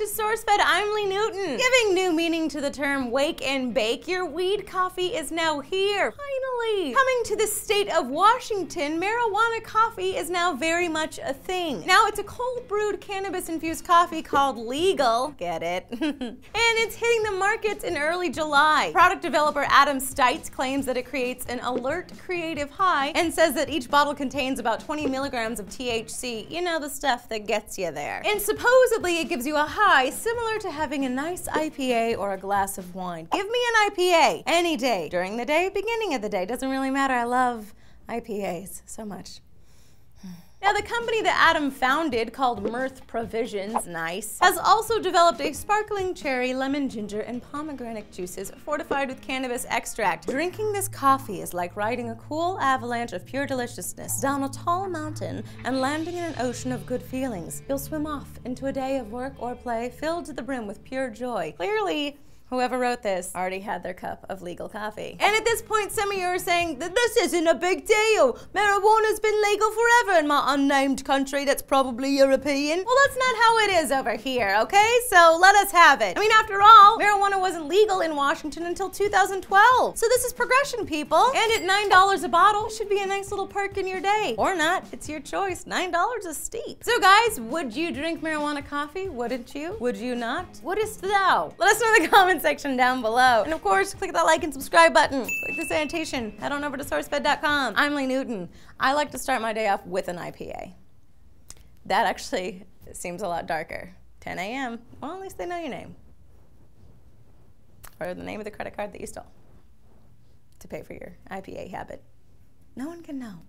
to SourceFED. I'm Lee Newton. Giving new meaning to the term wake and bake, your weed coffee is now here. Finally. Coming to the state of Washington, marijuana coffee is now very much a thing. Now it's a cold brewed cannabis-infused coffee called legal. Get it? And it's hitting the markets in early July. Product developer Adam Stites claims that it creates an alert creative high and says that each bottle contains about 20 milligrams of THC. You know, the stuff that gets you there. And supposedly it gives you a high similar to having a nice IPA or a glass of wine. Give me an IPA any day. During the day, beginning of the day, doesn't really matter. I love IPAs so much. Now, the company that Adam founded, called Mirth Provisions, nice, has also developed a sparkling cherry, lemon, ginger, and pomegranate juices fortified with cannabis extract. Drinking this coffee is like riding a cool avalanche of pure deliciousness down a tall mountain and landing in an ocean of good feelings. You'll swim off into a day of work or play filled to the brim with pure joy. Clearly, whoever wrote this already had their cup of legal coffee. And at this point, some of you are saying that this isn't a big deal. Marijuana's been legal forever in my unnamed country that's probably European. Well, that's not how it is over here, okay? So let us have it. I mean, after all, marijuana wasn't legal in Washington until 2012. So this is progression, people. And at $9 a bottle, it should be a nice little perk in your day. Or not, it's your choice. $9 is steep. So guys, would you drink marijuana coffee? Wouldn't you? Would you not? Wouldst thou? Let us know in the comments section down below. And of course, click that like and subscribe button. Click this annotation. Head on over to SourceFED.com. I'm Lee Newton. I like to start my day off with an IPA. That actually seems a lot darker. 10 a.m. Well, at least they know your name. Or the name of the credit card that you stole to pay for your IPA habit. No one can know.